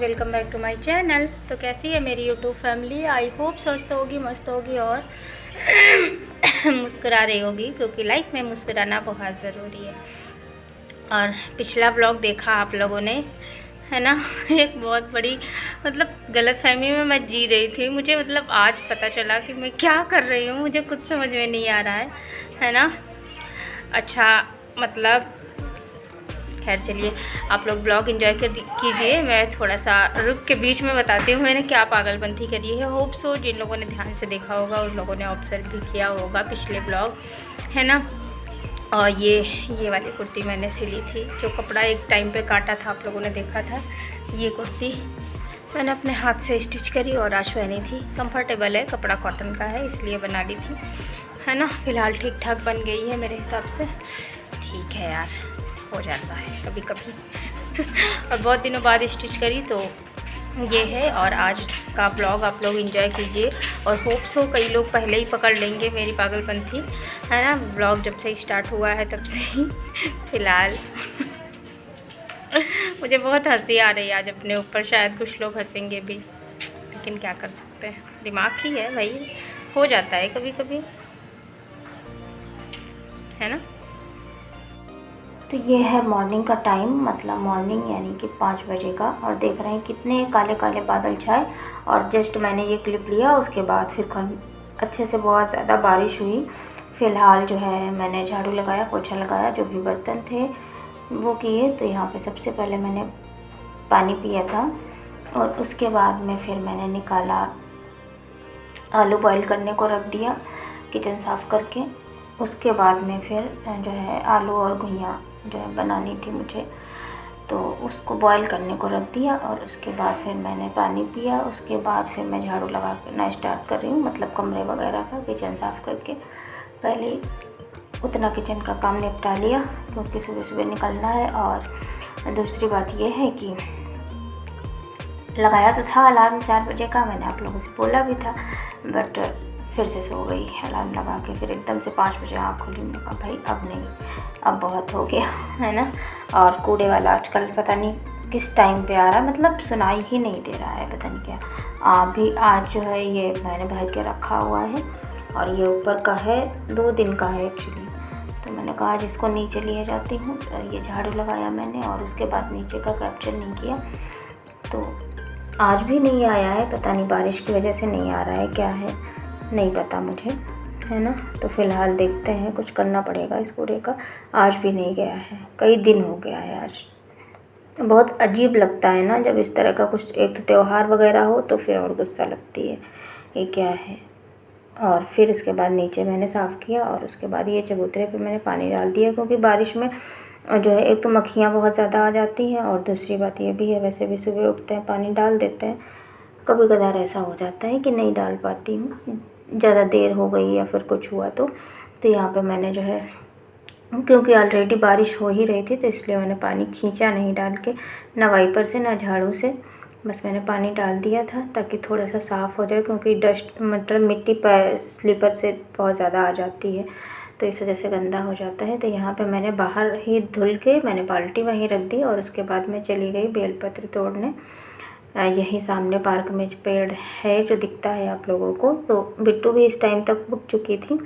Welcome back to my channel. तो कैसी है मेरी यूट्यूब फैमिली? आई होप स्वस्थ होगी, मस्त होगी और मुस्कुरा रही होगी, क्योंकि लाइफ में मुस्कुराना बहुत ज़रूरी है। और पिछला ब्लॉग देखा आप लोगों ने, है ना? एक बहुत बड़ी गलतफहमी में मैं जी रही थी। मुझे आज पता चला कि मैं क्या कर रही हूँ, मुझे कुछ समझ में नहीं आ रहा है ना? अच्छा खैर चलिए, आप लोग ब्लॉग एंजॉय कीजिए। मैं थोड़ा सा रुक के बीच में बताती हूँ मैंने क्या पागलपंथी करी है। होप सो जिन लोगों ने ध्यान से देखा होगा उन लोगों ने ऑब्जर्व भी किया होगा पिछले ब्लॉग, है ना? और ये वाली कुर्ती मैंने सिली थी, जो कपड़ा एक टाइम पे काटा था, आप लोगों ने देखा था। ये कुर्ती मैंने अपने हाथ से स्टिच करी और आज पहनी थी। कंफर्टेबल है, कपड़ा कॉटन का है, इसलिए बना ली थी, है ना? फ़िलहाल ठीक ठाक बन गई है मेरे हिसाब से। ठीक है यार, हो जाता है कभी कभी और बहुत दिनों बाद स्टिच करी तो ये है। और आज का ब्लॉग आप लोग एंजॉय कीजिए और होप सो कई लोग पहले ही पकड़ लेंगे मेरी पागलपंथी, है ना? ब्लॉग जब से स्टार्ट हुआ है तब से ही फ़िलहाल मुझे बहुत हंसी आ रही है आज अपने ऊपर। शायद कुछ लोग हंसेंगे भी, लेकिन क्या कर सकते हैं, दिमाग ही है भाई, हो जाता है कभी कभी, है ना? तो ये है मॉर्निंग का टाइम, मॉर्निंग यानी कि 5 बजे का। और देख रहे हैं कितने काले काले बादल छाए। और जस्ट मैंने ये क्लिप लिया, उसके बाद फिर अच्छे से बहुत ज़्यादा बारिश हुई। फ़िलहाल जो है मैंने झाड़ू लगाया, पोछा लगाया, जो भी बर्तन थे वो किए। तो यहाँ पे सबसे पहले मैंने पानी पिया था और उसके बाद में फिर मैंने निकाला, आलू बॉईल करने को रख दिया किचन साफ़ करके। उसके बाद में फिर जो है आलू और घुइयाँ जो है बनानी थी मुझे, तो उसको बॉईल करने को रख दिया। और उसके बाद फिर मैंने पानी पिया। उसके बाद फिर मैं झाड़ू लगा करना स्टार्ट कर रही हूँ, कमरे वगैरह का किचन साफ़ करके। पहले उतना किचन का काम निपटा लिया, क्योंकि सुबह सुबह निकलना है। और दूसरी बात ये है कि लगाया तो था अलार्म 4 बजे का, मैंने आप लोगों से बोला भी था, बट फिर से सो गई अलार्म लगा के। फिर एकदम से 5 बजे आँख खोली, मैंने कहा भाई अब नहीं, अब बहुत हो गया, है ना? और कूड़े वाला आजकल पता नहीं किस टाइम पे आ रहा है, सुनाई ही नहीं दे रहा है, पता नहीं क्या। अभी आज जो है ये मैंने भर के रखा हुआ है और ये ऊपर का है, 2 दिन का है एक्चुअली। तो मैंने कहा आज इसको नीचे लिए जाती हूँ। ये झाड़ू लगाया मैंने और उसके बाद नीचे का कैप्चर नहीं किया, तो आज भी नहीं आया है। पता नहीं बारिश की वजह से नहीं आ रहा है, क्या है नहीं पता मुझे, है ना? तो फ़िलहाल देखते हैं, कुछ करना पड़ेगा इस कूड़े का। आज भी नहीं गया है, कई दिन हो गया है। आज बहुत अजीब लगता है ना जब इस तरह का कुछ, एक तो त्यौहार वगैरह हो तो फिर और गुस्सा लगती है, ये क्या है। और फिर उसके बाद नीचे मैंने साफ़ किया और उसके बाद ये चबूतरे पे मैंने पानी डाल दिया, क्योंकि बारिश में जो है एक तो मक्खियाँ बहुत ज़्यादा आ जाती हैं और दूसरी बात ये भी है, वैसे भी सुबह उठते हैं पानी डाल देते हैं, कभी कदार ऐसा हो जाता है कि नहीं डाल पाती हूँ, ज़्यादा देर हो गई या फिर कुछ हुआ तो यहाँ पे मैंने जो है, क्योंकि ऑलरेडी बारिश हो ही रही थी तो इसलिए मैंने पानी खींचा नहीं डाल के, ना वाइपर से ना झाड़ू से, बस मैंने पानी डाल दिया था ताकि थोड़ा सा साफ़ हो जाए, क्योंकि डस्ट मिट्टी पैर स्लीपर से बहुत ज़्यादा आ जाती है, तो इस वजह से गंदा हो जाता है। तो यहाँ पे मैंने बाहर ही धुल के मैंने बाल्टी वहीं रख दी और उसके बाद मैं चली गई बेलपत्र तोड़ने। यहीं सामने पार्क में पेड़ है जो दिखता है आप लोगों को। तो बिट्टू भी इस टाइम तक उठ चुकी थी,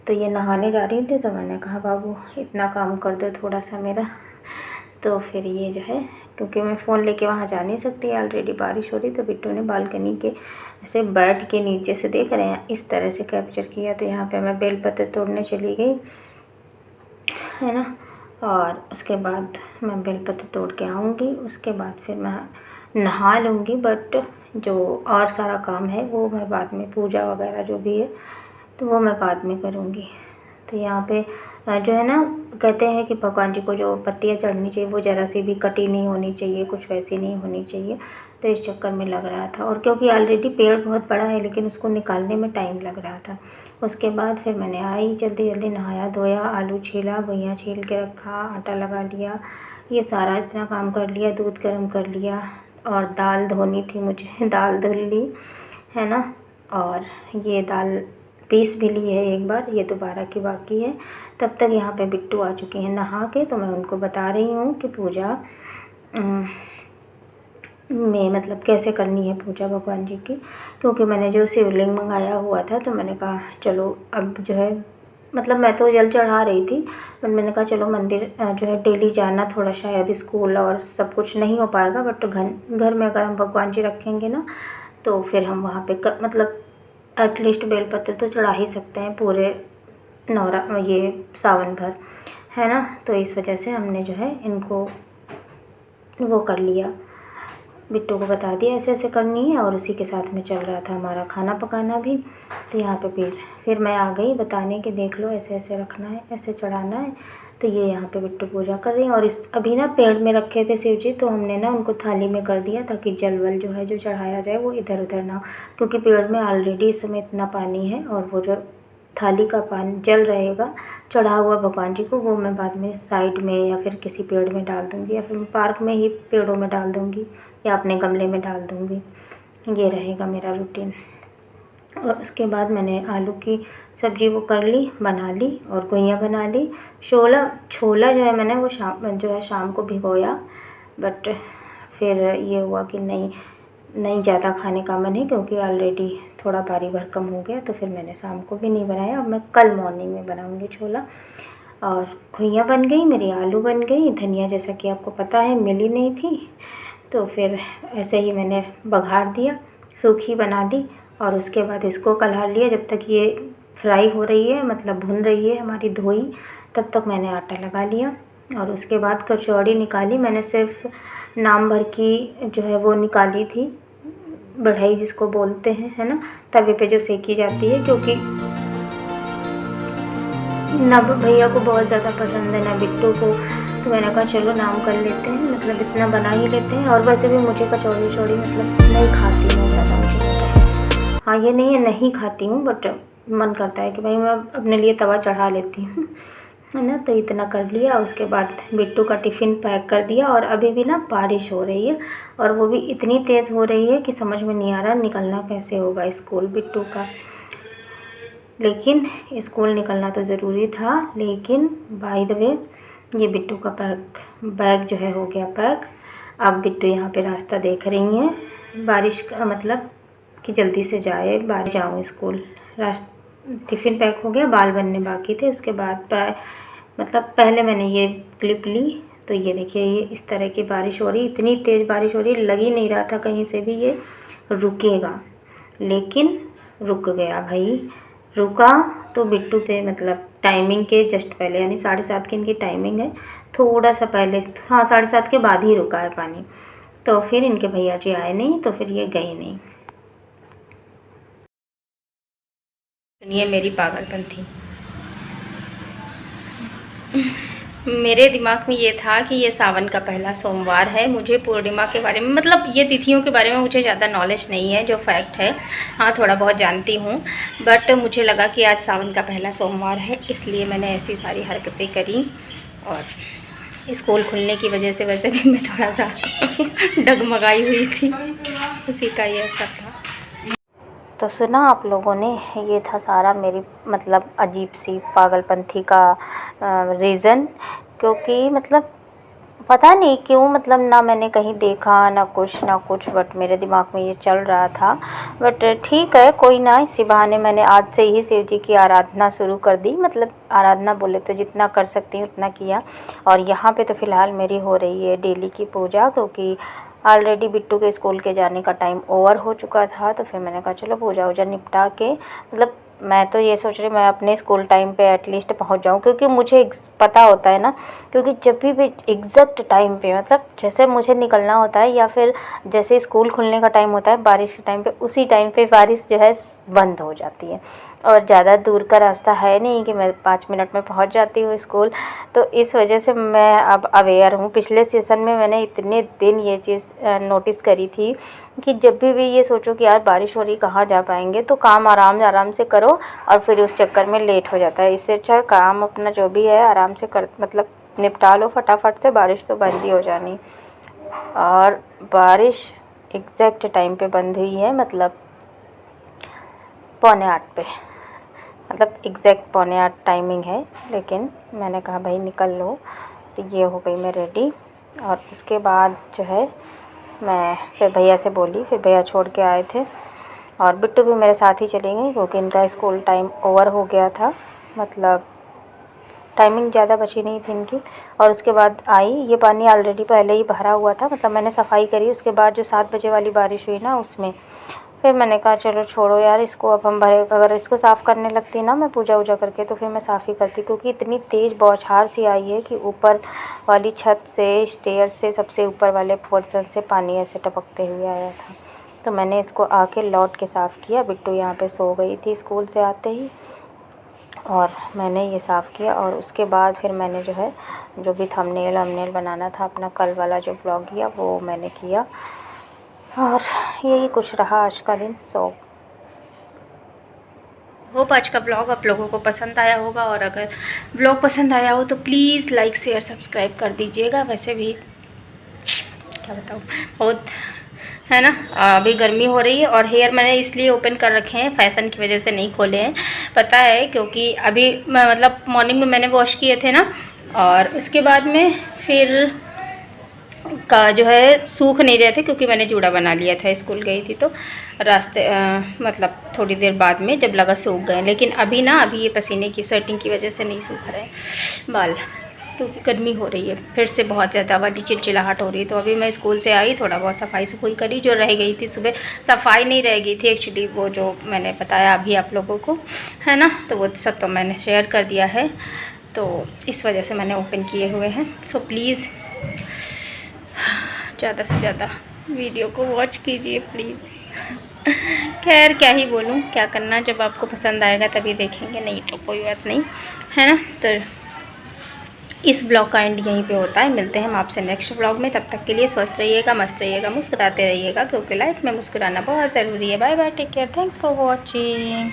तो ये नहाने जा रही थी, तो मैंने कहा बाबू इतना काम कर दो थोड़ा सा मेरा। तो फिर ये जो है, क्योंकि मैं फ़ोन लेके वहाँ जा नहीं सकती, ऑलरेडी बारिश हो रही, तो बिट्टू ने बालकनी के ऐसे बैठ के नीचे से देख रहे हैं इस तरह से कैप्चर किया। तो यहाँ पे मैं बेलपत्र तोड़ने चली गई, है ना? और उसके बाद मैं बेलपत्र तोड़ के आऊँगी, उसके बाद फिर मैं नहा लूँगी। बट जो और सारा काम है वो मैं बाद में, पूजा वगैरह जो भी है तो वो मैं बाद में करूँगी। तो यहाँ पे जो है ना, कहते हैं कि भगवान जी को जो पत्तियाँ चढ़नी चाहिए वो ज़रा सी भी कटी नहीं होनी चाहिए, कुछ वैसी नहीं होनी चाहिए। तो इस चक्कर में लग रहा था, और क्योंकि ऑलरेडी पेड़ बहुत बड़ा है लेकिन उसको निकालने में टाइम लग रहा था। उसके बाद फिर मैंने आई, जल्दी जल्दी नहाया धोया, आलू छीला, घुइयाँ छील के रखा, आटा लगा लिया, ये सारा इतना काम कर लिया, दूध गर्म कर लिया। और दाल धोनी थी मुझे, दाल धुल ली, है ना? और ये दाल पीस भी ली है एक बार, ये दोबारा की बाकी है। तब तक यहाँ पे बिट्टू आ चुकी हैं नहा के, तो मैं उनको बता रही हूँ कि पूजा में मतलब कैसे करनी है पूजा भगवान जी की, क्योंकि मैंने जो शिवलिंग मंगाया हुआ था तो मैंने कहा चलो अब जो है मतलब मैं तो जल चढ़ा रही थी, पर मैंने कहा चलो मंदिर जो है डेली जाना थोड़ा शायद स्कूल और सब कुछ नहीं हो पाएगा, बट घर में अगर हम भगवान जी रखेंगे ना तो फिर हम वहाँ पे मतलब एटलीस्ट बेलपत्र तो चढ़ा ही सकते हैं पूरे ये सावन भर, है ना। तो इस वजह से हमने जो है इनको वो कर लिया, बिट्टू को बता दिया ऐसे ऐसे करनी है, और उसी के साथ में चल रहा था हमारा खाना पकाना भी। तो यहाँ पे फिर मैं आ गई बताने कि देख लो ऐसे ऐसे रखना है, ऐसे चढ़ाना है। तो ये यहाँ पे बिट्टू पूजा कर रही हैं, और इस अभी ना पेड़ में रखे थे शिव जी, तो हमने ना उनको थाली में कर दिया ताकि जल वल जो है जो चढ़ाया जाए वो इधर उधर ना हो, क्योंकि पेड़ में ऑलरेडी इस समय इतना पानी है, और वो जो थाली का पानी जल रहेगा चढ़ा हुआ भगवान जी को, वो मैं बाद में साइड में या फिर किसी पेड़ में डाल दूँगी, या फिर मैं पार्क में ही पेड़ों में डाल दूँगी या अपने गमले में डाल दूँगी। ये रहेगा मेरा रूटीन। और उसके बाद मैंने आलू की सब्ज़ी वो कर ली, बना ली, और गुइयाँ बना ली। छोला जो है मैंने वो शाम को भिगोया, बट फिर ये हुआ कि नहीं ज़्यादा खाने का मन है, क्योंकि ऑलरेडी थोड़ा भारी भरकम हो गया, तो फिर मैंने शाम को भी नहीं बनाया। अब मैं कल मॉर्निंग में बनाऊँगी छोला। और घुइयाँ बन गई मेरी, आलू बन गई, धनिया जैसा कि आपको पता है मिली नहीं थी, तो फिर ऐसे ही मैंने बघार दिया, सूखी बना दी, और उसके बाद इसको कलहा लिया। जब तक ये फ्राई हो रही है मतलब भुन रही है हमारी धोई, तब तक मैंने आटा लगा लिया। और उसके बाद कचौड़ी निकाली, मैंने सिर्फ नाम भर की जो है वो निकाली थी, बढ़ई जिसको बोलते हैं, है ना, तवे पे जो सेकी जाती है, क्योंकि ना भैया को बहुत ज़्यादा पसंद है ना बिट्टू को, तो मैंने कहा चलो नाम कर लेते हैं, मतलब इतना बना ही लेते हैं। और वैसे भी मुझे कचौड़ी चौड़ी मतलब नहीं खाती हूँ ज़्यादा, मुझे नहीं पसंद। हाँ ये नहीं है नहीं खाती हूँ, बट मन करता है कि भाई मैं अपने लिए तवा चढ़ा लेती हूँ, है ना। तो इतना कर लिया, उसके बाद बिट्टू का टिफ़िन पैक कर दिया। और अभी भी ना बारिश हो रही है, और वो भी इतनी तेज़ हो रही है कि समझ में नहीं आ रहा निकलना कैसे होगा स्कूल बिट्टू का। लेकिन स्कूल निकलना तो ज़रूरी था। लेकिन बाय द वे ये बिट्टू का बैग जो है हो गया पैक। अब बिट्टू यहाँ पे रास्ता देख रही हैं, बारिश का मतलब कि जल्दी से जाऊँ स्कूल। टिफ़िन पैक हो गया, बाल बनने बाकी थे। उसके बाद मतलब पहले मैंने ये क्लिप ली, तो ये देखिए ये इस तरह की बारिश हो रही, इतनी तेज़ बारिश हो रही, लग ही नहीं रहा था कहीं से भी ये रुकेगा, लेकिन रुक गया भाई। रुका तो बिट्टू थे मतलब टाइमिंग के जस्ट पहले, यानी 7:30 की इनकी टाइमिंग है, थोड़ा सा पहले, हाँ 7:30 के बाद ही रुका है पानी। तो फिर इनके भैया जी आए नहीं, तो फिर ये गए नहीं। सुनिए मेरी पागलपंथी। मेरे दिमाग में ये था कि ये सावन का पहला सोमवार है। मुझे पूर्णिमा के बारे में मतलब ये तिथियों के बारे में मुझे ज़्यादा नॉलेज नहीं है, जो फैक्ट है हाँ थोड़ा बहुत जानती हूँ, बट मुझे लगा कि आज सावन का पहला सोमवार है, इसलिए मैंने ऐसी सारी हरकतें करी। और स्कूल खुलने की वजह से वैसे भी मैं थोड़ा सा डगमगाई हुई थी, उसी का ये असर था। तो सुना आप लोगों ने, ये था सारा मेरी मतलब अजीब सी पागलपंथी का रीज़न, क्योंकि मतलब पता नहीं क्यों, मतलब ना मैंने कहीं देखा ना कुछ, बट मेरे दिमाग में ये चल रहा था। बट ठीक है कोई ना, इसी बहाने मैंने आज से ही शिव जी की आराधना शुरू कर दी, मतलब आराधना बोले तो जितना कर सकती हूँ उतना किया। और यहाँ पे तो फ़िलहाल मेरी हो रही है डेली की पूजा, क्योंकि ऑलरेडी बिट्टू के स्कूल के जाने का टाइम ओवर हो चुका था। तो फिर मैंने कहा चलो पूजा वूजा निपटा के, मतलब मैं तो ये सोच रही मैं अपने स्कूल टाइम पे एटलीस्ट पहुंच जाऊं, क्योंकि मुझे पता होता है ना, क्योंकि जब भी एग्जैक्ट टाइम पे मतलब जैसे मुझे निकलना होता है या फिर जैसे स्कूल खुलने का टाइम होता है बारिश के टाइम पे, उसी टाइम पे बारिश जो है बंद हो जाती है। और ज़्यादा दूर का रास्ता है नहीं कि मैं 5 मिनट में पहुंच जाती हूँ स्कूल, तो इस वजह से मैं अब अवेयर हूँ। पिछले सेशन में मैंने इतने दिन ये चीज़ नोटिस करी थी कि जब भी ये सोचो कि यार बारिश हो रही कहाँ जा पाएंगे, तो काम आराम से करो, और फिर उस चक्कर में लेट हो जाता है। इससे अच्छा काम अपना जो भी है आराम से कर मतलब निपटा लो फटाफट से, बारिश तो बंद ही हो जानी। और बारिश एग्जैक्ट टाइम पे बंद हुई है, मतलब 7:45 पे, मतलब एग्जैक्ट 7:45 टाइमिंग है। लेकिन मैंने कहा भाई निकल लो, तो ये हो गई मैं रेडी। और उसके बाद जो है मैं फिर भैया से बोली, फिर भैया छोड़ के आए थे और बिट्टू भी मेरे साथ ही चली गई क्योंकि इनका स्कूल टाइम ओवर हो गया था, मतलब टाइमिंग ज़्यादा बची नहीं थी इनकी। और उसके बाद आई, ये पानी ऑलरेडी पहले ही भरा हुआ था, मतलब मैंने सफाई करी उसके बाद जो 7 बजे वाली बारिश हुई ना उसमें। फिर मैंने कहा चलो छोड़ो यार इसको, अब हम भरे, अगर इसको साफ़ करने लगती ना मैं पूजा वूजा करके तो फिर मैं साफ़ ही करती, क्योंकि इतनी तेज़ बौछार सी आई है कि ऊपर वाली छत से, स्टेयर से, सबसे ऊपर वाले पोर्शन से पानी ऐसे टपकते हुए आया था। तो मैंने इसको आके लौट के साफ़ किया। बिट्टू यहाँ पे सो गई थी स्कूल से आते ही, और मैंने ये साफ़ किया। और उसके बाद फिर मैंने जो है जो भी थंबनेल बनाना था अपना कल वाला जो ब्लॉग किया वो मैंने किया, और यही कुछ रहा आज का दिन। सो होप आज का ब्लॉग आप लोगों को पसंद आया होगा, और अगर ब्लॉग पसंद आया हो तो प्लीज़ लाइक शेयर सब्सक्राइब कर दीजिएगा। वैसे भी क्या बताऊँ, बहुत है ना, अभी गर्मी हो रही है और हेयर मैंने इसलिए ओपन कर रखे हैं, फ़ैशन की वजह से नहीं खोले हैं, पता है, क्योंकि अभी मतलब मॉर्निंग में मैंने वॉश किए थे ना, और उसके बाद में फिर का जो है सूख नहीं रहे थे क्योंकि मैंने जूड़ा बना लिया था, स्कूल गई थी तो रास्ते मतलब थोड़ी देर बाद में जब लगा सूख गए। लेकिन अभी ना, अभी ये पसीने की स्वेटिंग की वजह से नहीं सूख रहे बाल, क्योंकि गर्मी हो रही है, फिर से बहुत ज़्यादा वाली चिलचिलाहट हो रही है। तो अभी मैं स्कूल से आई, थोड़ा बहुत सफाई सफाई करी, जो रह गई थी सुबह, सफाई नहीं रह गई थी एक्चुअली, वो जो मैंने बताया अभी आप लोगों को, है ना, तो वो सब तो मैंने शेयर कर दिया है, तो इस वजह से मैंने ओपन किए हुए हैं। सो प्लीज़ ज़्यादा से ज़्यादा वीडियो को वॉच कीजिए प्लीज़। खैर क्या ही बोलूँ, क्या करना, जब आपको पसंद आएगा तभी देखेंगे, नहीं तो कोई बात नहीं, है ना। तो इस ब्लॉग का एंड यहीं पे होता है, मिलते हैं हम आपसे नेक्स्ट ब्लॉग में। तब तक के लिए स्वस्थ रहिएगा, मस्त रहिएगा, मुस्कुराते रहिएगा, क्योंकि लाइफ में मुस्कुराना बहुत ज़रूरी है। Bye bye, take care, thanks for watching.